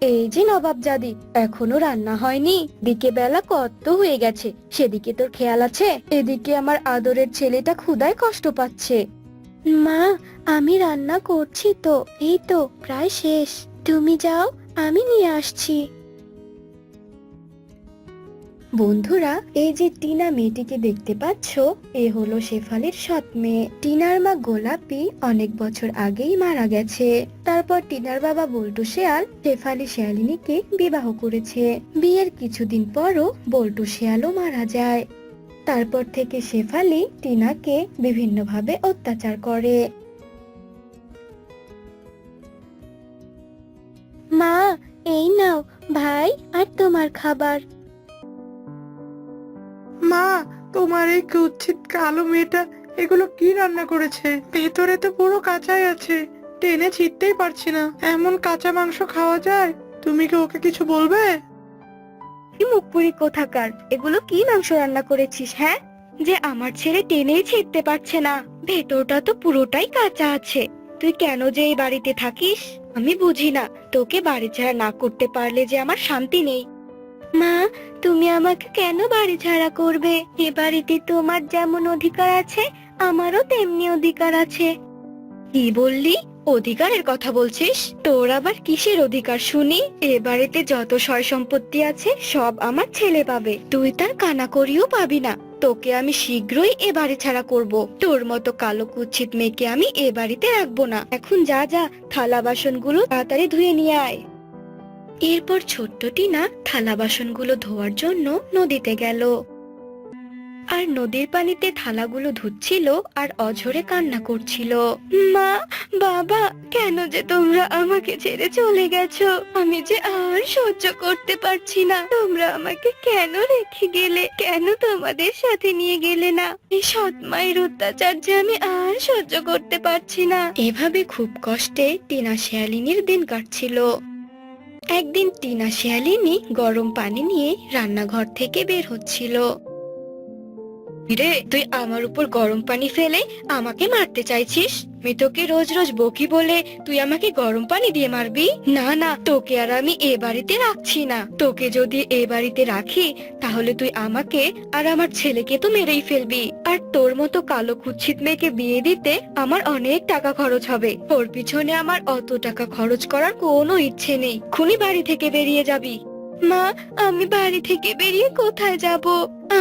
এই যে নবাবজাদি, এখনো রান্না হয়নি? দিকে বেলা কত হয়ে গেছে, সেদিকে তোর খেয়াল আছে? এদিকে আমার আদরের ছেলেটা ক্ষুধায় কষ্ট পাচ্ছে। মা, আমি রান্না করছি তো, এই তো প্রায় শেষ। তুমি যাও, আমি নিয়ে আসছি। বন্ধুরা, এই যে টিনা মেয়েটিকে দেখতে পাচ্ছ, এ হলো শেফালির সৎ মেয়ে। টিনার মা গোলাপি অনেক বছর আগেই মারা গেছে। তারপর টিনার বাবা বল্টু শেয়াল শেফালি শিয়ালিনীকে বিবাহ করেছে। বিয়ের কিছুদিন পরও বল্টু শেয়ালও মারা যায়। তারপর থেকে শেফালি টিনাকে বিভিন্নভাবে অত্যাচার করে। মা, এই নাও ভাই আর তোমার খাবার। মা, তোমার এই কুৎসিত কালো মেয়েটা এগুলো কি রান্না করেছে? ভেতরে তো পুরো কাঁচাই আছে, টেনে ছিঁড়তেই পারছি না। এমন কাঁচা মাংস খাওয়া যায়? তুমি কি ওকে কিছু বলবে? কি মুখপুরি কোথাকার, এগুলো কি মাংস রান্না করেছিস? হ্যাঁ, যে আমার ছেলে টেনেই ছিঁড়তে পারছে না, ভেতরটা তো পুরোটাই কাঁচা আছে। তুই কেন যে এই বাড়িতে থাকিস আমি বুঝি না। তোকে বাড়ি ছাড়া না করতে পারলে যে আমার শান্তি নেই। মা, তুমি আমাকে কেন বাড়ি ছাড়া করবে? এ বাড়িতে তোমার যেমন অধিকার আছে, আমারও তেমনি অধিকার আছে। কি বললি? অধিকারের কথা বলছিস? তোর আবার কিসের অধিকার শুনি? এ বাড়িতে যত সয় সম্পত্তি আছে সব আমার ছেলে পাবে, তুই তার কানাকড়িও পাবি না। তোকে আমি শীঘ্রই এ বাড়ি ছাড়া করব। তোর মতো কালো কুৎসিত মেয়েকে আমি এ বাড়িতে রাখবো না। এখন যা যা, থালা বাসনগুলো তাড়াতাড়ি ধুয়ে নিয়ে আয়। এরপর ছোট্ট টিনা থালা বাসনগুলো ধোয়ার জন্য নদীতে গেল। আর নদীর পানিতে থালাগুলো ধুচ্ছিল আর অঝরে কান্না করছিল। মা, বাবা, কেন যে তোমরা আমাকে ছেড়ে চলে গেছো? আমি যে আর সহ্য করতে পারছি না। তোমরা আমাকে কেন রেখে গেলে? কেন তোমাদের সাথে নিয়ে গেলে না? এই সৎ মায়ের অত্যাচার যে আমি আর সহ্য করতে পারছি না। এভাবে খুব কষ্টে টিনা শিয়ালিনীর দিন কাটছিল। একদিন টিনা শিয়ালিনী গরম পানি নিয়ে রান্নাঘর থেকে বের হচ্ছিল। রে, তুই আমার উপর গরম পানি ফেলে আমাকে মারতে চাইছিস? আমি তোকে রোজ রোজ বকি বলে তুই আমাকে গরম পানি দিয়ে মারবি? না না, তোকে আর আমি এ বাড়িতে রাখছি না। তোকে যদি এ বাড়িতে রাখি তাহলে তুই আমাকে আর আমার ছেলেকে তো মেরেই ফেলবি। আর তোর মতো কালো কুৎসিত মেয়েকে বিয়ে দিতে আমার অনেক টাকা খরচ হবে। ওর পিছনে আমার অত টাকা খরচ করার কোনো ইচ্ছে নেই। খুনি বাড়ি থেকে বেরিয়ে যাবি। মা, আমি বাড়ি থেকে বেরিয়ে কোথায় যাব?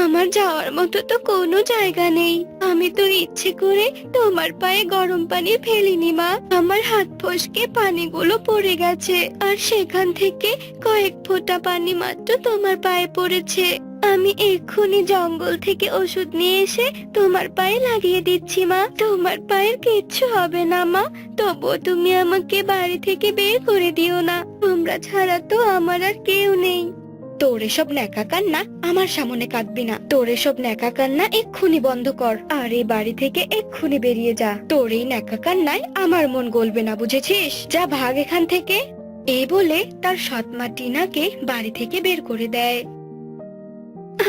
আমার যাওয়ার মতো তো কোনো জায়গা নেই। আমি তো ইচ্ছে করে তোমার পায়ে গরম পানি ফেলিনি মা। আমার হাত ফসকে পানিগুলো পড়ে গেছে, আর সেখান থেকে কয়েক ফোঁটা পানি মাত্র তোমার পায়ে পড়েছে। আমি এক্ষুনি জঙ্গল থেকে ওষুধ নিয়ে এসে তোমার পায়ে লাগিয়ে দিচ্ছি মা। তোমার পায়ের কিচ্ছু হবে না মা। তবুও তুমি আমাকে বাড়ি থেকে বের করে দিও না। তোমরা ছাড়া তো আমার আর কেউ নেই। তোর এসব ন্যাকা কান্না আমার সামনে কাঁদবি না। তোর এসব ন্যাকা কান্না এক্ষুনি বন্ধ কর, আর এই বাড়ি থেকে এক্ষুনি বেরিয়ে যা। তোর এই ন্যাকা কান্নায় আমার মন গলবে না, বুঝেছিস? যা, ভাগ এখান থেকে। এই বলে তার সৎ মা টিনাকে বাড়ি থেকে বের করে দেয়।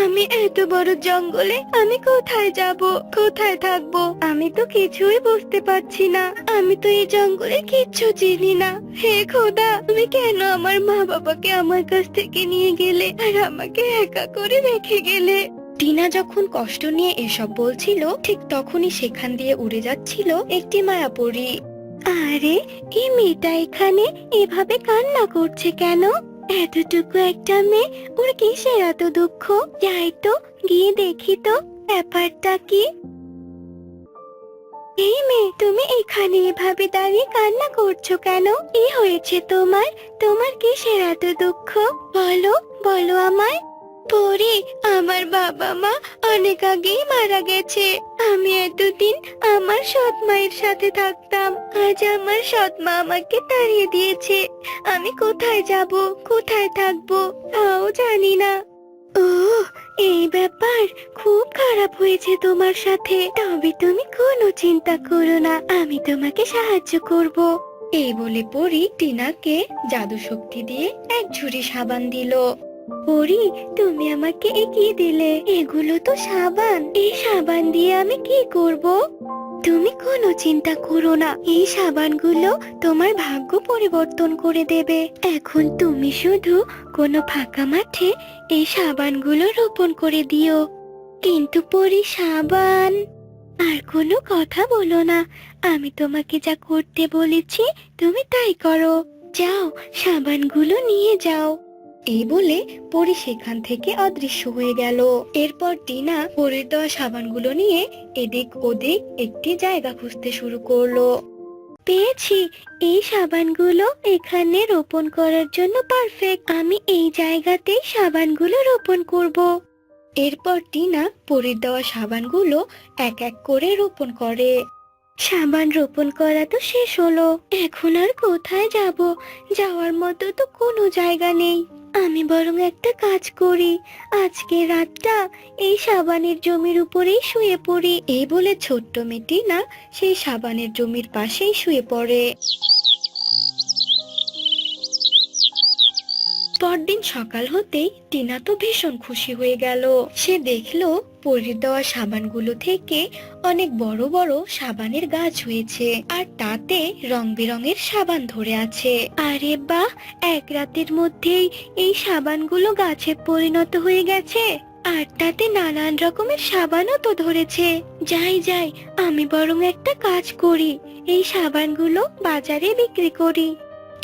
আমি এত বড় জঙ্গলে আমি কোথায় যাব, কোথায় থাকবো? আমি তো কিছুই বুঝতে পারছি না। আমি তো এই জঙ্গলে কিচ্ছু চিনি না। হে খোদা, তুমি কেন আমার মা বাবাকে আমার কাছ থেকে নিয়ে গেলে আর আমাকে একা করে রেখে গেলে? টিনা যখন কষ্ট নিয়ে এসব বলছিল, ঠিক তখনই সেখান দিয়ে উড়ে যাচ্ছিল একটি মায়াপরী। আরে, এই মেয়েটা এখানে এভাবে কান্না করছে কেন? এতটুকু একটা মেয়ে, ওর কিসের এত দুঃখ? যাই তো, গিয়ে দেখি তো ব্যাপারটা কি। এই মেয়ে, তুমি এখানে এভাবে দাঁড়িয়ে কান্না করছো কেন? কি হয়েছে তোমার? তোমার কিসের এত দুঃখ? বলো, বলো আমায়। পরি, আমার বাবা মা অনেক আগেই মারা গেছে। আমি এতদিন আমার সৎ মায়ের সাথে থাকতাম। আজ আমার সৎ মা আমাকে তাড়িয়ে দিয়েছে। আমি কোথায় যাব, কোথায় থাকবো তাও জানি না। ও, এই ব্যাপার। খুব খারাপ হয়েছে তোমার সাথে। তবে তুমি কোনো চিন্তা করো না, আমি তোমাকে সাহায্য করব। এই বলে পরি টিনাকে জাদু শক্তি দিয়ে এক ঝুড়ি সাবান দিল। পরি, তুমি আমাকে এগিয়ে দিলে। এগুলো তো সাবান, এই সাবান দিয়ে আমি কি করব? তুমি কোনো চিন্তা করো না, এই সাবানগুলো তোমার ভাগ্য পরিবর্তন করে দেবে। এখন তুমি শুধু কোনো ফাঁকা মাঠে এই সাবানগুলো রোপণ করে দিও। কিন্তু পরি সাবান, আর কোনো কথা বলো না, আমি তোমাকে যা করতে বলেছি তুমি তাই করো। যাও, সাবানগুলো নিয়ে যাও। এই বলে পরি সেখান থেকে অদৃশ্য হয়ে গেল। এরপর টিনা পরির দেওয়া সাবানগুলো নিয়ে এদিক ওদিক একটি জায়গা খুঁজতে শুরু করলো। পেয়েছি, এই সাবানগুলো এখানে রোপণ করার জন্য পারফেক্ট। আমি এই জায়গাতেই সাবানগুলো রোপণ করব। এরপর টিনা পরির দেওয়া সাবানগুলো এক এক করে রোপণ করে। সাবান রোপণ করা তো শেষ হলো, এখন আর কোথায় যাব? যাওয়ার মতো তো কোনো জায়গা নেই। আমি বরং একটা কাজ করি, আজকে রাতটা এই সাবানের জমির উপরেই শুয়ে পড়ি। এই বলে ছোট্ট মেয়ে টিনা সেই সাবানের জমির পাশেই শুয়ে পড়ে। পরদিন সকাল হতেই টিনা তো ভীষণ খুশি হয়ে গেল। সে দেখলো পরির দেওয়া সাবানগুলো থেকে অনেক বড় বড় সাবানের গাছ হয়েছে, আর তাতে রং বেরঙের সাবান ধরে আছে। আরে বাহ, এক রাতের মধ্যেই এই সাবানগুলো গাছে পরিণত হয়ে গেছে, আর তাতে নানান রকমের সাবানও তো ধরেছে। যাই যাই, আমি বরং একটা কাজ করি, এই সাবানগুলো বাজারে বিক্রি করি।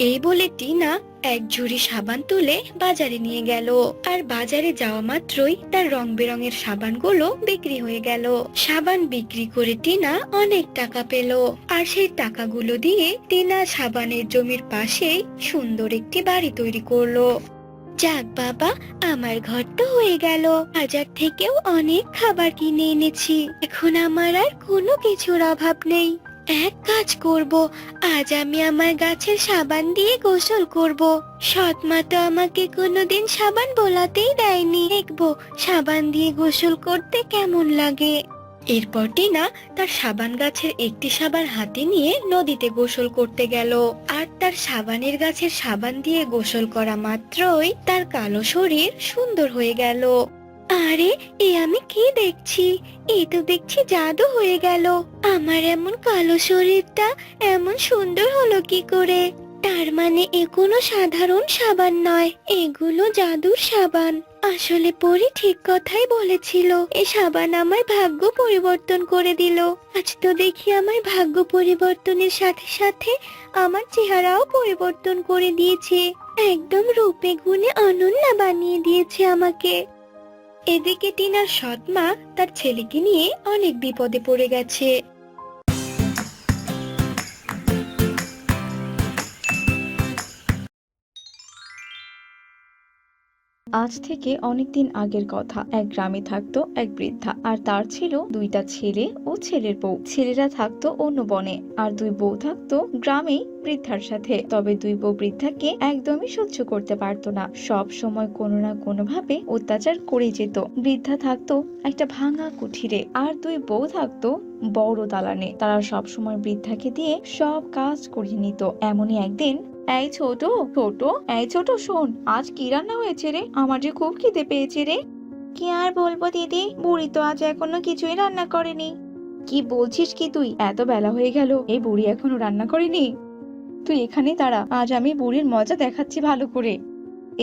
এই বলে টিনা এক ঝুড়ি সাবান তুলে বাজারে নিয়ে গেল, আর বাজারে যাওয়া মাত্রই তার রং বেরঙের সাবানগুলো বিক্রি হয়ে গেল। সাবান বিক্রি করে টিনা অনেক টাকা পেল, আর সেই টাকাগুলো দিয়ে টিনা সাবানের জমির পাশে সুন্দর একটি বাড়ি তৈরি করলো। যাক বাবা, আমার ঘর তো হয়ে গেল। বাজার থেকেও অনেক খাবার কিনে এনেছি, এখন আমার আর কোনো কিছুর অভাব নেই। এক কাজ করব, আজ আমি আমার গাছের সাবান দিয়ে গোসল করব। সৎ মা তো আমাকে কোনোদিন সাবান বোলাতেই দেয়নি, দেখবো সাবান দিয়ে গোসল করতে কেমন লাগে। এরপর টিনা তার সাবান গাছের একটি সাবান হাতে নিয়ে নদীতে গোসল করতে গেল, আর তার সাবানের গাছের সাবান দিয়ে গোসল করা মাত্রই তার কালো শরীর সুন্দর হয়ে গেল। আরে, এ আমি কি দেখছি? এই তো দেখছি জাদু হয়ে গেল। আমার এমন কালো শরীরটা এমন সুন্দর হলো কি করে? তার মানে এ কোনো সাধারণ সাবান নয়, এগুলো জাদুর সাবান। আসলে পরি ঠিক কথাই বলেছিল, এই সাবান আমার ভাগ্য পরিবর্তন করে দিল। আজ তো দেখি আমার ভাগ্য পরিবর্তনের সাথে সাথে আমার চেহারাও পরিবর্তন করে দিয়েছে, একদম রূপে গুণে অনন্যা বানিয়ে দিয়েছে আমাকে। এদিকে টিনার সৎ মা তার ছেলেকে নিয়ে অনেক বিপদে পড়ে গেছে। আজ থেকে অনেকদিন আগের কথা। এক গ্রামে থাকতো এক বৃদ্ধা, আর তার ছিল দুইটা ছেলে ও ছেলের বউ। ছেলেরা থাকতো অন্য বনে, আর দুই বউ থাকতো গ্রামেই বৃদ্ধার সাথে। তবে দুই বউ বৃদ্ধাকে একদমই সহ্য করতে পারতো না, সব সময় কোনো না কোনো ভাবে অত্যাচার করে যেত। বৃদ্ধা থাকতো একটা ভাঙা কুঠিরে, আর দুই বউ থাকতো বড় দালানে। তারা সব সময় বৃদ্ধাকে দিয়ে সব কাজ করিয়ে নিত। এমনই একদিন, এই ছোট ছোট এই ছোট শোন, আজ কি রান্না হয়েছে রে? আমার যে খুব খিদে পেয়েছে রে। কি আর বলবো দিদি, বুড়ি তো আজ এখনো কিছুই রান্না করেনি। কি বলছিস কি তুই? এত বেলা হয়ে গেল, এই বুড়ি এখনো রান্না করেনি? তুই এখানে দাঁড়া, আজ আমি বুড়ির মজা দেখাচ্ছি ভালো করে।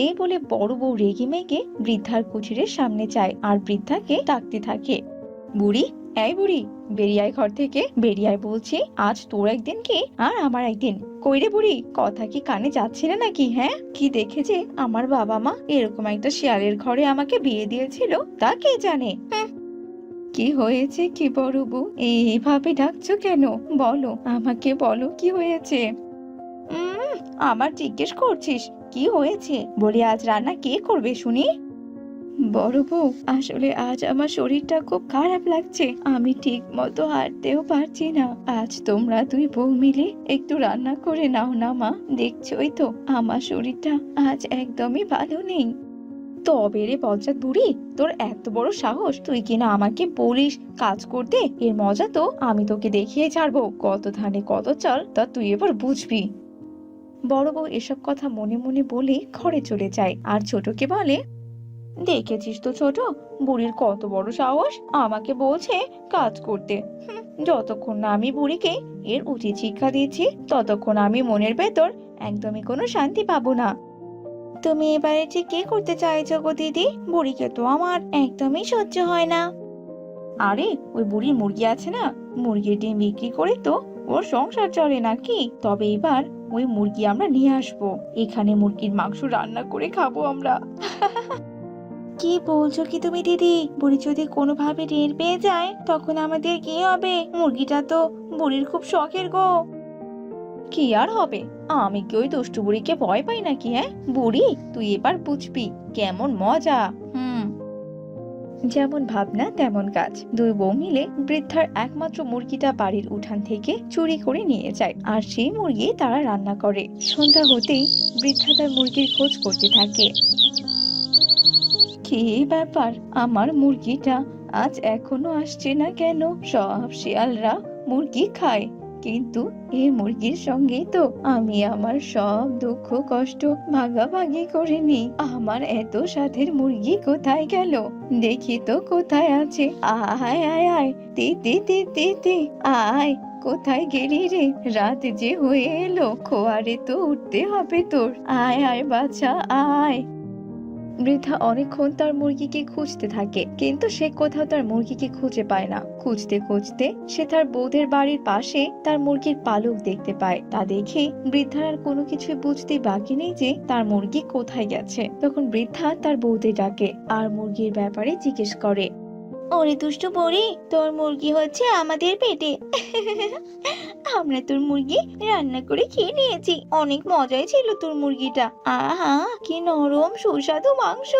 এই বলে বড় বউ রেগে মেগে বৃদ্ধার কুঠিরের সামনে যায়, আর বৃদ্ধাকে ডাকতে থাকে, বুড়ি, এই বুড়ি, বেরিয়ে আয় ঘর থেকে, বেরিয়ে আয় বলছি। আজ তোর একদিন কি আর আমার একদিন। কই রে বুড়ি, কথা কি কানে যাচ্ছে না নাকি? হ্যাঁ, কি দেখে যে আমার বাবা মা এরকম একটা শিয়ালের ঘরে আমাকে বিয়ে দিয়েছিল তা কে জানে। কি হয়েছে কি বড় বউ, এইভাবে ডাকছো কেন? বলো, আমাকে বলো কি হয়েছে। আমার জিজ্ঞেস করছিস কি হয়েছে? বলি আজ রান্না কে করবে শুনি? বড় বউ, আসলে আজ আমার শরীরটা খুব খারাপ লাগছে, আমি ঠিক মতো হাঁটতেও পারছি না। আজ তোমরা দুই বউ মিলে একটু রান্না করে নাও না মা, দেখছোই তো আমার শরীরটা আজ একদমই ভালো নেই। তবে রে বজ্জাত বুড়ি, তোর এত বড় সাহস, তুই কিনা আমাকে বলিস কাজ করতে? এর মজা তো আমি তোকে দেখিয়ে ছাড়বো, কত ধানে কত চাল, তা তুই এবার বুঝবি। বড় বউ এসব কথা মনে মনে বলে ঘরে চলে যায়, আর ছোটকে বলে, দেখেছিস তো ছোট, বুড়ির কত বড় সাহস, আমাকে বলছে কাজ করতে। যতক্ষণ না আমি বুড়িকে এর উচিত শিক্ষা দিচ্ছি ততক্ষণ আমি মনের ভেতর একদমই কোনো শান্তি পাবো না। তুমি এবারে ঠিক কি করতে চাইছো গো দিদি? বুড়িকে তো আমার একদমই সহ্য হয় না। আরে ওই বুড়ির মুরগি আছে না, মুরগির ডিম বিক্রি করে তো ওর সংসার চলে নাকি। তবে এবার ওই মুরগি আমরা নিয়ে আসবো, এখানে মুরগির মাংস রান্না করে খাবো আমরা। কি বলছো কি তুমি দিদি? বুড়ি যদি কোনোভাবে টের পেয়ে যায় তখন আমাদের কি হবে? মুরগিটা তো বুড়ির খুব শখের গো। কি আর হবে, আমি কি ওই দুষ্টু বুড়িকে ভয় পাই নাকি? হ্যাঁ বুড়ি, তুই এবার বুঝবি কেমন মজা। যেমন ভাবনা তেমন কাজ, দুই বউ মিলে বৃদ্ধার একমাত্র মুরগিটা বাড়ির উঠান থেকে চুরি করে নিয়ে যায়, আর সেই মুরগি তারা রান্না করে। সন্ধ্যা হতেই বৃদ্ধা তার মুরগির খোঁজ করতে থাকে। কি ব্যাপার, আমার মুরগিটা আজ এখনো আসছে না কেন? সব শিয়ালরা মুরগি খায়, কিন্তু এই মুরগির সঙ্গেই তো আমি আমার সব দুঃখ কষ্ট ভাগাভাগি করে নিই। আমার এত সাধের মুরগি কোথায় গেল? দেখি তো কোথায় আছে। আয় আয় আয়, তি তি তি তি তি, আয়, কোথায় গেলি রে? রাত যে হয়ে এলো, খোয়ারে তো উঠতে হবে তোর। আয় আয় বাছা আয়। বৃদ্ধা অনেকক্ষণ তার মুরগিকে খুঁজতে থাকে, কিন্তু সে কোথাও তার মুরগিকে খুঁজে পায় না। খুঁজতে খুঁজতে সে তার বউদের বাড়ির পাশে তার মুরগির পালক দেখতে পায়। তা দেখে বৃদ্ধার আর কোনো কিছু বুঝতে বাকি নেই যে তার মুরগি কোথায় গেছে। তখন বৃদ্ধা তার বউদের ডাকে আর মুরগির ব্যাপারে জিজ্ঞেস করে। ওরে দুষ্টু বুড়ি, তোর মুরগি হচ্ছে আমাদের পেটে। আমরা তোর মুরগি রান্না করে খেয়ে নিয়েছি, অনেক মজাই ছিল তোর মুরগিটা। আহা, কি নরম সুস্বাদু মাংস।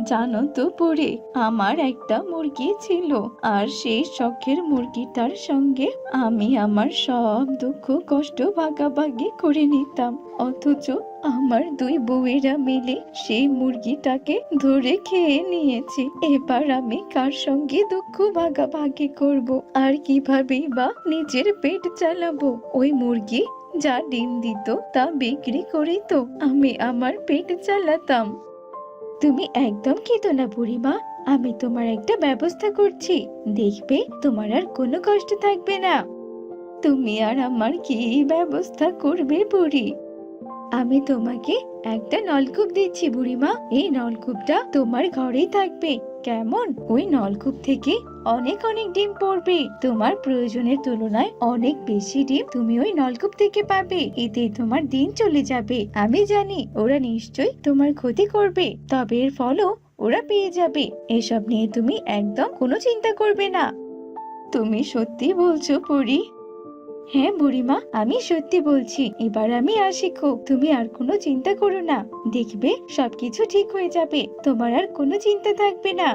জানো তো বুড়ি, আমার একটা মুরগি ছিল, আর সেই শখের মুরগিটার সঙ্গে আমি আমার সব দুঃখ কষ্ট ভাগাভাগি করে নিতাম, অথচ আমার দুই বউয়েরা মিলে সেই মুরগিটাকে ধরে খেয়ে নিয়েছে। এবার আমি কার সঙ্গে দুঃখ ভাগাভাগি করব, আর কিভাবেই বা নিজের পেট চালাবো? ওই মুরগি যা ডিম দিত তা বিক্রি করে তো আমি আমার পেট চালাতাম। তুমি একদম কেঁদো না বুড়িমা, আমি তোমার একটা ব্যবস্থা করছি, দেখবে তোমার আর কোনো কষ্ট থাকবে না। তুমি আর আমার কি ব্যবস্থা করবে বুড়ি? আমি তোমাকে একটা নলকূপ দিচ্ছি বুড়িমা, এই নলকূপটা তোমার ঘরেই থাকবে, কেমন? ওই নলকূপ থেকে অনেক অনেক ডিম পড়বে, তোমার প্রয়োজনের তুলনায় অনেক বেশি ডিম তুমি ওই নলকূপ থেকে পাবে। এতে তোমার দিন চলে যাবে। আমি জানি ওরা নিশ্চয়ই তোমার ক্ষতি করবে, তবে এর ফলও ওরা পেয়ে যাবে। এসব নিয়ে তুমি একদম কোনো চিন্তা করবে না। তুমি সত্যি বলছো পরি? হ্যাঁ বুড়িমা, আমি সত্যি বলছি। এবার আমি আসি, খুব তুমি আর কোনো চিন্তা করো না, দেখবে সবকিছু ঠিক হয়ে যাবে, তোমার আর কোনো চিন্তা থাকবে না।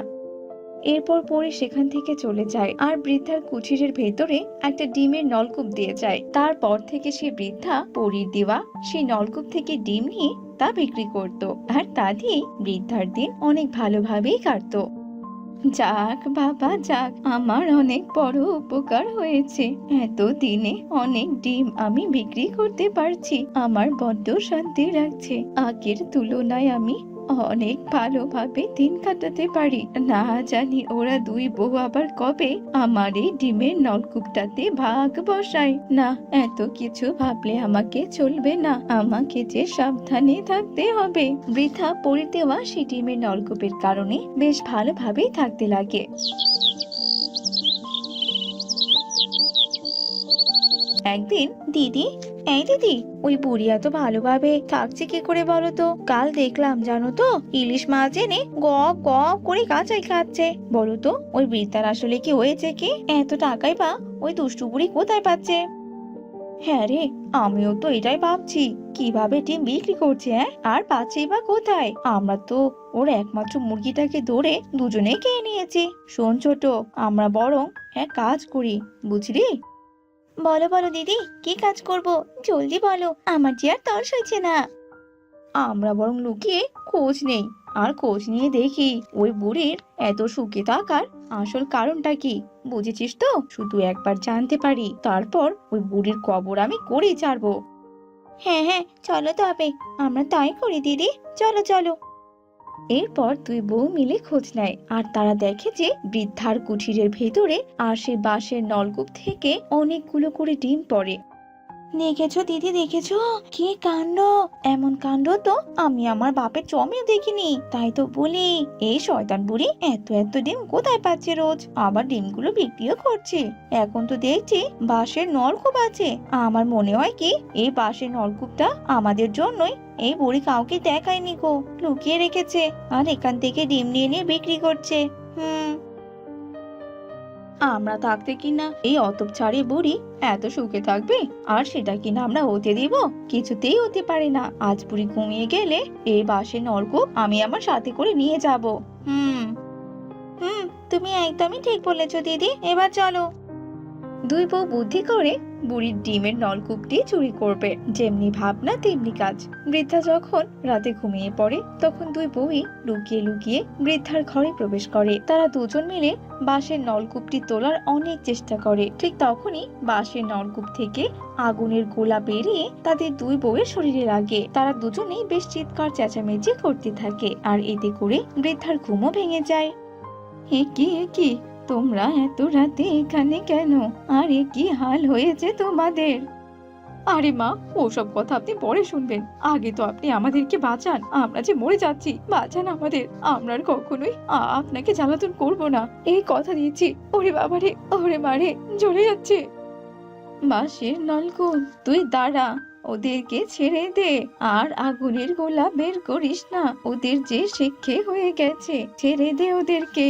এরপর পরে সেখান থেকে চলে যায় আর বৃদ্ধার কুঠিরের ভেতরে একটা ডিমের নলকূপ দিয়ে যায়। তারপর থেকে সে বৃদ্ধা পরীর দেওয়া সেই নলকূপ থেকে ডিম নিয়ে তা বিক্রি করত, আর তা দিয়ে বৃদ্ধার দিন অনেক ভালোভাবেই কাটতো। যাক বাবা যাক, আমার অনেক বড় উপকার হয়েছে। এতদিনে অনেক ডিম আমি বিক্রি করতে পারছি, আমার বড্ড শান্তি লাগছে। আগের তুলনায় আমি অনেক ভালোভাবে দিন কাটাতে পারি। না জানি ওরা দুই বউ আবার কবে আমার এই ডিমের নলকূপটাতে ভাগ বসায়। না, এত কিছু ভাবলে আমাকে চলবে না, আমাকে যে সাবধানে থাকতে হবে। বৃথা পড়ে দেওয়া সেই ডিমের নলকূপের কারণে বেশ ভালোভাবেই থাকতে লাগে। একদিন দিদি, এই দিদি, ওই বুড়ি এত ভালোভাবে থাকছে কি করে বলো তো? কাল দেখলাম জানো তো, ইলিশ মাছ এনে গপ গপ করে কাঁচাই খাচ্ছে। বলো তো ওই বৃদ্ধার আসলে কি হয়েছে? কি এত টাকাই বা ওই দুষ্টু বুড়ি কোথায় পাচ্ছে? হ্যাঁ রে, আমিও তো এটাই ভাবছি, কিভাবে ডিম বিক্রি করছে আর পাচ্ছেই বা কোথায়? আমরা তো ওর একমাত্র মুরগিটাকে ধরে দুজনেই খেয়ে নিয়েছি। শোন ছোট, আমরা বরং এক কাজ করি, বুঝলি? বলো বলো দিদি, কি কাজ করব? জলদি বলো, আমার যে আর তর সইছে না। আমরা বরং লুকিয়ে খোঁজ নেই, আর খোঁজ নিয়ে দেখি ওই বুড়ির এত সুখে থাকার আসল কারণটা কি। বুঝেছিস তো? শুধু একবার জানতে পারি, তারপর ওই বুড়ির কবর আমি করেই ছাড়বো। হ্যাঁ হ্যাঁ, চলো তবে আমরা তাই করি দিদি, চলো চলো। এরপর দুই বউ মিলে খোঁজ নেয় আর তারা দেখে যে বৃদ্ধার কুঠিরের ভেতরে আর সেই বাঁশের নলকূপ থেকে অনেকগুলো করে ডিম পড়ে। দেখেছো দিদি, দেখেছো কি কাণ্ড! এমন কাণ্ড তো আমি আমার বাপের জমেও দেখিনি। তাই তো বলি, এই শয়তান বুড়ি এত এত ডিম কোথায় পাচ্ছে রোজ, আবার ডিমগুলো বিক্রিও করছে। এখন তো দেখছি বাঁশের নলকূপ আছে। আমার মনে হয় কি এই বাঁশের নলকূপটা আমাদের জন্যই এই বুড়ি কাউকে দেখায়নি গো, লুকিয়ে রেখেছে আর এখান থেকে ডিম নিয়ে নিয়ে বিক্রি করছে। আমরা থাকতে কিনা এই অতপছাড়ি বুড়ি এত সুখে থাকবে, আর সেটা কিনা আমরা হতে দিব? কিছুতেই হতে পারে না। আজ বুড়ি ঘুমিয়ে গেলে এই বাঁশের নলকূপ আমি আমার সাথে করে নিয়ে যাব। হুম হুম তুমি একদমই ঠিক বলেছো দিদি, এবার চলো। দুই বউ বুদ্ধি করে বুড়ির ডিমের নলকূপটি চুরি করবে। যেমনি ভাবনা তেমনি কাজ। বৃদ্ধা যখন রাতে ঘুমিয়ে পড়ে তখন দুই বউই লুকিয়ে লুকিয়ে বৃদ্ধার ঘরে প্রবেশ করে। তারা দুজন মিলে বাঁশের নলকূপটি তোলার অনেক চেষ্টা করে। ঠিক তখনই বাঁশের নলকূপ থেকে আগুনের গোলা বেরিয়ে তাদের দুই বউয়ের শরীরে লাগে। তারা দুজনেই বেশ চিৎকার চেঁচামেচি করতে থাকে আর এতে করে বৃদ্ধার ঘুমও ভেঙে যায়। এ কি তোমরা এত রাতে এখানে কেন? আর এ কি হাল হয়েছে তোমাদের? আরে মা, ওসব কথা আপনি পরে শুনবেন, আগে তো আপনি আমাদেরকে বাঁচান। আমরা যে মরে যাচ্ছি, বাঁচান আমাদের। আমরা আর কখনোই আপনাকে জ্বালাতন করব না, এই কথা দিয়েছি। ওরে বাবারে, ওরে মারে, জ্বলে যাচ্ছে। বাঁশের নলকূপ, তুই দাঁড়া, ওদেরকে ছেড়ে দে আর আগুনের গোলা বের করিস না। ওদের যে শিক্ষে হয়ে গেছে, ছেড়ে দে ওদেরকে।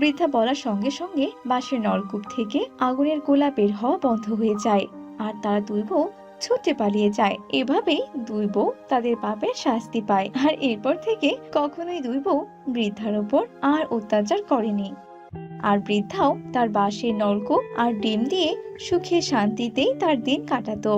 বৃদ্ধা বলার সঙ্গে সঙ্গে বাঁশের নলকূপ থেকে আগুনের গোলা বের হওয়া বন্ধ হয়ে যায় আর তারা দুই বউ ছুটে পালিয়ে যায়। এভাবেই দুই বউ তাদের পাপের শাস্তি পায় আর এরপর থেকে কখনোই দুই বউ বৃদ্ধার উপর আর অত্যাচার করেনি। আর বৃদ্ধাও তার বাঁশের নলকূপ আর ডিম দিয়ে সুখে শান্তিতেই তার দিন কাটাতো।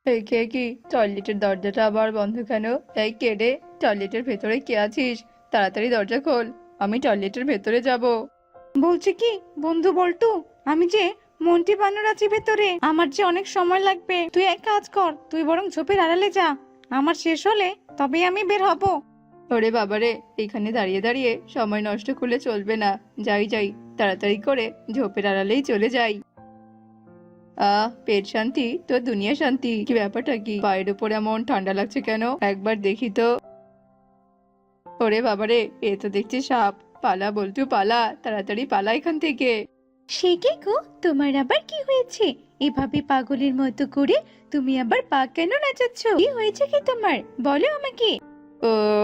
এই কে কি টয়লেটের দরজাটা আবার বন্ধ কেন? এই কে রে? টয়লেটের ভেতরে কে আছিস? তাড়াতাড়ি দরজা খোল, আমি টয়লেটের ভেতরে যাব। বলছি কি বন্ধু বল্টু, আমি যে মন্টি বানর আছি ভেতরে, আমার যে অনেক সময় লাগবে। তুই এক কাজ কর, তুই বরং ঝোপের আড়ালে যা, আমার শেষ হলে তবে আমি বের হব। ওরে বাবারে, এখানে দাঁড়িয়ে দাঁড়িয়ে সময় নষ্ট করলে চলবে না। যাই যাই, তাড়াতাড়ি করে ঝোপের আড়ালেই চলে যাই। পেট শান্তি তো দুনিয়া শান্তি। কি ব্যাপারটা কি? পায়ের উপর এমন ঠান্ডা লাগছে কেন? একবার দেখি তো। ওরে বাবারে, এ তো দেখছি সাপ। পালা বল্টু পালা, তাড়াতাড়ি পালা এখান থেকে। সে কি গো, তোমার আবার কি হয়েছে? এভাবে পাগলের মতো করে তুমি আবার পা কেন নাচাচ্ছ? কি হয়েছে কি তোমার, বলো আমাকে।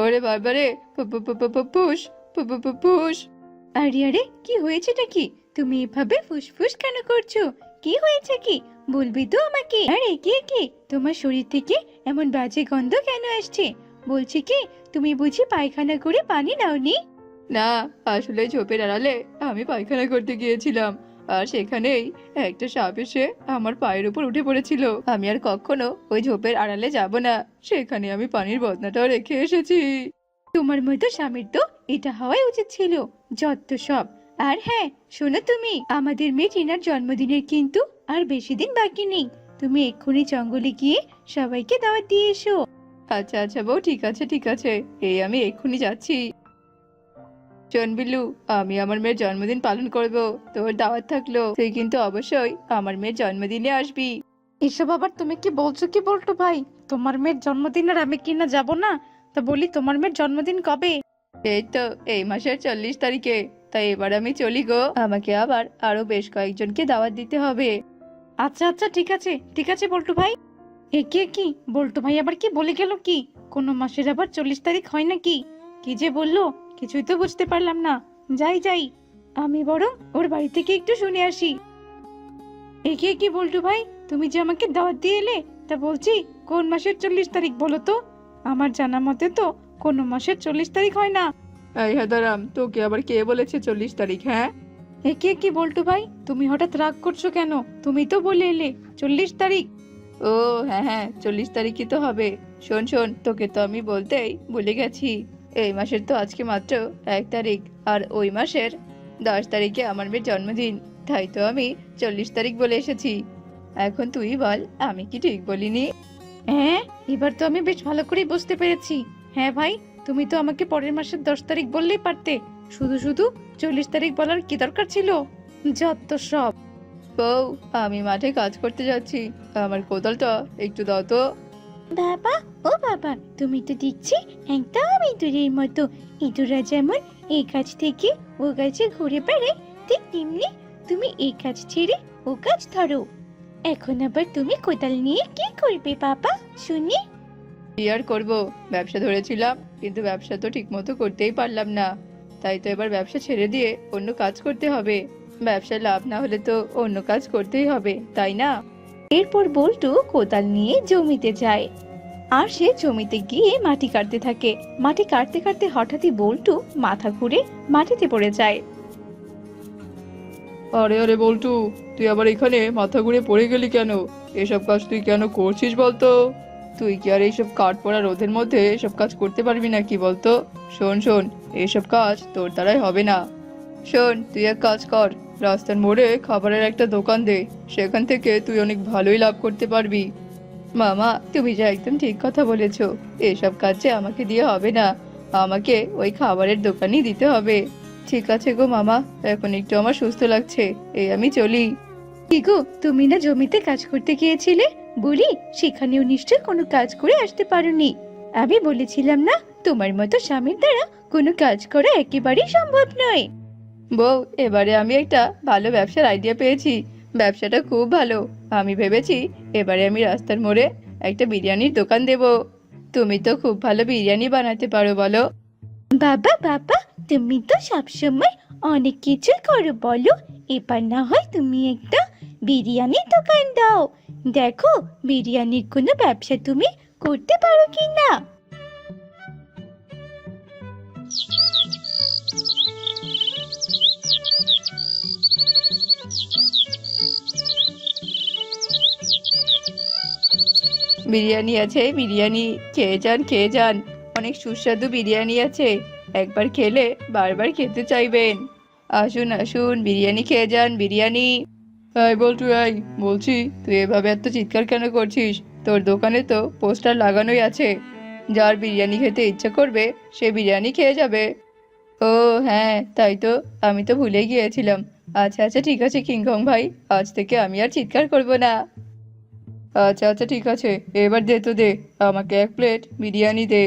ওরে বাবারে, ফুস ফুস। আরে আরে, কি হয়েছেটা কি? তুমি এভাবে ফুসফুস কেন করছো? কি হয়েছে কি, বলবি তো আমাকে? আরে কি তোমার শরীর থেকে এমন বাজে গন্ধ কেন আসছে? বলছি কি, তুমি বুঝি পায়খানা করে পানি নাওনি? না, আসলে ঝোপের আড়ালে আমি পায়খানা করতে গিয়েছিলাম, আর সেখানেই একটা সাপ এসে আমার পায়ের উপর উঠে পড়েছিল। আমি আর কখনো ওই ঝোপের আড়ালে যাব না। সেখানে আমি পানির বদনাটাও রেখে এসেছি। তোমার মতো স্বামীর তো এটা হওয়াই উচিত ছিল, যত সব। আর হ্যাঁ, শোনো, তুমি আমাদের মেয়ে টিনার জন্মদিনের কিন্তু আর বেশি দিন বাকি নেই। তুমি এক্ষুনি জঙ্গলে গিয়ে সবাইকে দাওয়াত দিয়ে এসো। আচ্ছা আচ্ছা বউ, ঠিক আছে ঠিক আছে, এই আমি এক্ষুনি যাচ্ছি। শোন বিল্লু, আমি আমার মেয়ের জন্মদিন পালন করব। তোর দাওয়াত থাকলো, তুই কিন্তু অবশ্যই আমার মেয়ের জন্মদিনে আসবি। এসব আবার তুমি কি বলছো কি বল্টু ভাই? তোমার মেয়ের জন্মদিন আর আমি কিনা যাব না? তা বলি, তোমার মেয়ের জন্মদিন কবে? এই তো এই মাসের 40 তারিখে। তাই এবার আমি চলি গো, আমাকে আবার আরো বেশ কয়েকজনকে দাওয়াত দিতে হবে। আচ্ছা আচ্ছা, ঠিক আছে বল্টু ভাই। কি বল্টু ভাই আবার কি বলে গেল? কি কোনো মাসের আবার 40 তারিখ হয় নাকি? কি যে বললো, কিছুই তো বুঝতে পারলাম না। যাই, আমি বরং ওর বাড়ি থেকে একটু শুনে আসি। কি বল্টু ভাই, তুমি যে আমাকে দাওয়াত দিয়ে এলে, তা বলছি কোন মাসের 40 তারিখ বলো তো? আমার জানা মতে তো কোনো মাসের 40 তারিখ হয় না। এই হাদারাম, তোকে আবার কে বলেছে 40 তারিখ? হ্যাঁ, কি বল্টু ভাই, তুমি হঠাৎ রাগ করছো কেন? তুমি তো বলে এলে 40 তারিখ। ও হ্যাঁ হ্যাঁ, 40 তারিখই তো হবে। শোন শোন, তোকে তো আমি বলতেই ভুলে গেছি, এই মাসের তো আজকে মাত্র 1 তারিখ, আর ওই মাসের 10 তারিখে আমার মেয়ের জন্মদিন। তাই তো আমি 40 তারিখ বলে এসেছি। এখন তুই বল, আমি কি ঠিক বলিনি? হ্যাঁ, এবার তো আমি বেশ ভালো করেই বুঝতে পেরেছি। হ্যাঁ ভাই, তুমি তো আমাকে পরের মাসের 10 তারিখ বললেই পারতে। শুধু শুধু 40 তারিখ বলার কি দরকার ছিল? যত সব। বউ, আমি মাঠে কাজ করতে যাচ্ছি, আমার কোদালটা একটু দাও তো। বাবা, ও বাবা, তুমি তো দেখছি একদম ইঁদুরের মতো। ইঁদুররা যেমন এই গাছ থেকে ও গাছে ঘুরে বেড়ায়, ঠিক তেমনি তুমি এই কাজ ছেড়ে ও কাজ ধরো। এখন আবার তুমি কোদাল নিয়ে কি করবে বাবা শুনি? কি আর করবো, ব্যবসা ধরেছিলাম, কিন্তু ব্যবসা তো ঠিক মতো করতেই পারলাম না। তাই তো এবার ব্যবসা ছেড়ে দিয়ে অন্য কাজ করতে হবে। ব্যবসায় লাভ না হলে তো অন্য কাজ করতেই হবে, তাই না? এরপর বল্টু কোদাল নিয়ে জমিতে যায় আর সে জমিতে গিয়ে মাটি কাটতে থাকে। মাটি কাটতে কাটতে হঠাৎই বল্টু মাথা ঘুরে মাটিতে পড়ে যায়। আরে আরে বল্টু, তুই আবার এখানে মাথা ঘুরে পড়ে গেলি কেন? এসব কাজ তুই কেন করছিস বলতো? তুই কি আর এইসব কাঠ পড়া রোদের মধ্যে এসব কাজ করতে পারবি না কি বলতো? শোন শোন, এইসব কাজ তোর দ্বারাই হবে না। শোন, তুই এক কাজ কর, রাস্তার মোড়ে খাবারের একটা দোকান দে, সেখান থেকে তুই অনেক ভালোই লাভ করতে পারবি। মামা, তুমি যে একদম ঠিক কথা বলেছো, এসব কাজ যে আমাকে দিয়ে হবে না, আমাকে ওই খাবারের দোকানই দিতে হবে। ঠিক আছে গো মামা, এখন একটু আমার সুস্থ লাগছে, এই আমি চলি। কি গো, তুমি না জমিতে কাজ করতে গিয়েছিলে? বলি, সেখানেও নিশ্চয় কোনো কাজ করে আসতে পারোনি। আমি বলেছিলাম না, তোমার মতো স্বামীর দ্বারা কোনো কাজ করা একেবারেই সম্ভব নয়। বউ, এবারে আমি একটা ভালো ব্যবসার আইডিয়া পেয়েছি, ব্যবসাটা খুব ভালো। আমি ভেবেছি এবারে আমি রাস্তার মোড়ে একটা বিরিয়ানির দোকান দেব। তুমি তো খুব ভালো বিরিয়ানি বানাতে পারো বলো। বাবা বাবা, তুমি তো সবসময় অনেক কিছু করো বলো। এবার না হয় তুমি একটা বিরিয়ানির দোকান দাও। দেখো, বিরিয়ানির কোনো ব্যবসা তুমি করতে পারো কি না। বিরিয়ানি আছে, বিরিয়ানি খেয়ে যান খেয়ে যান, অনেক সুস্বাদু বিরিয়ানি আছে, একবার খেলে বারবার খেতে চাইবেন। আসুন আসুন, বিরিয়ানি খেয়ে যান, বিরিয়ানি। এই বল্টু, এই বলছি, তুই এভাবে এত চিৎকার কেন করছিস? তোর দোকানে তো পোস্টার লাগানোই আছে, যার বিরিয়ানি খেতে ইচ্ছা করবে সে বিরিয়ানি খেয়ে যাবে। ও হ্যাঁ, তাই তো, আমি তো ভুলে গিয়েছিলাম। আচ্ছা আচ্ছা ঠিক আছে কিংকং ভাই, আজ থেকে আমি আর চিৎকার করব না। আচ্ছা আচ্ছা ঠিক আছে, এবার দে তো দে, আমাকে 1 প্লেট বিরিয়ানি দে।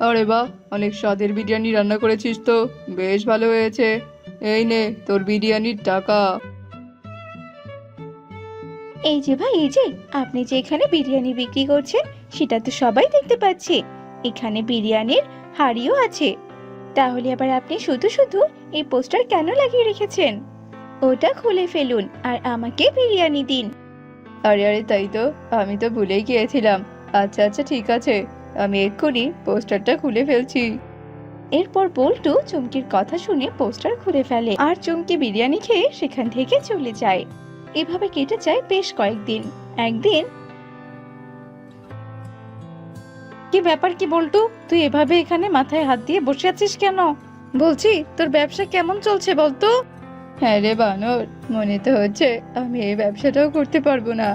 আরে বাহ, অনেক স্বাদের বিরিয়ানি রান্না করেছিস তো, বেশ ভালো হয়েছে। এই নে তোর বিরিয়ানির টাকা। এই যে ভাই, এই যে আপনি যে এখানে বিরিয়ানি বিক্রি করছেন সেটা তো সবাই দেখতে পাচ্ছে। এখানে বিরিয়ানির হাঁড়িও আছে, তাহলে আবার আপনি শুধু শুধু এই পোস্টার কেন লাগিয়ে রেখেছেন? ওটা খুলে ফেলুন আর আমাকে বিরিয়ানি দিন। আরে আরে তাই তো, আমি তো ভুলেই গিয়েছিলাম। আচ্ছা আচ্ছা ঠিক আছে, আমি এক্ষুনি পোস্টারটা খুলে ফেলছি। এরপর বল্টু চুমকির কথা শুনে পোস্টার খুলে ফেলে আর চুমকি বিরিয়ানি খেয়ে সেখান থেকে চলে যায়। এভাবে কেটে যায় বেশ কয়েকদিন। একদিন, কি ব্যাপার কি বল্টু, তুই এভাবে এখানে মাথায় হাত দিয়ে বসে আছিস কেন? বলছি, তোর ব্যবসা কেমন চলছে বলতো? হ্যাঁ রে বানর, মনে তো হচ্ছে আমি এই ব্যবসাটাও করতে পারবো না।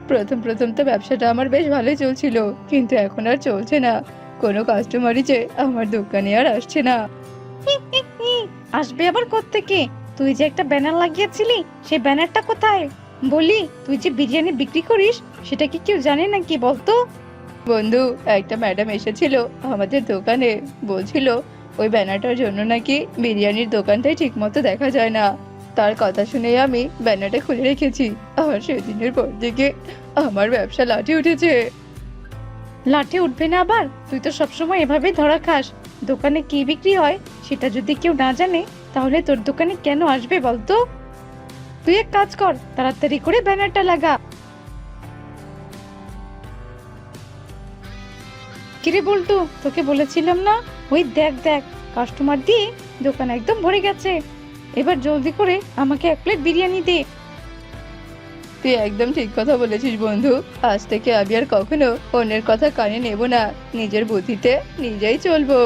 প্রথম প্রথম তো ব্যবসাটা আমার বেশ ভালোই চলছিল, কিন্তু এখন আর চলছে না। কোনো কাস্টমারই যে আমার দোকানে আর আসছে না। আসবে আবার কোত্থেকে? তুই যে একটা ব্যানার লাগিয়েছিলি, সেই ব্যানারটা কোথায়? বলি, তুই যে বিরিয়ানি বিক্রি করিস সেটা কি কেউ জানে নাকি বলতো? বন্ধু, একটা ম্যাডাম এসেছিল আমাদের দোকানে, বলছিল ওই ব্যানারটার জন্য নাকি বিরিয়ানির দোকানটাই ঠিক মতো দেখা যায় না। তার কথা শুনে আমি ব্যানারটা খুলে রেখেছি, আর সেদিনের পর থেকে আমার ব্যবসা লাঠি উঠেছে। লাঠি উঠবে না আবার? তুই তো সবসময় এভাবেই ধরা খাস। দোকানে কি বিক্রি হয় সেটা যদি কেউ না জানে, তাহলে তোর দোকানে কেন আসবে বলতো? তুই এক কাজ কর, তাড়াতাড়ি করে ব্যানারটা লাগা। কিরে বল্টু, তোকে বলেছিলাম না? ওই দেখ দেখ, কাস্টমার দিয়ে দোকান একদম ভরে গেছে। এবার জলদি করে আমাকে 1 প্লেট বিরিয়ানি দে। তুই একদম ঠিক কথা বলেছিস বন্ধু। আজ থেকে আমি আর কখনো অন্যের কথা কানে নেব না, নিজের বুদ্ধিতে নিজেই চলবো।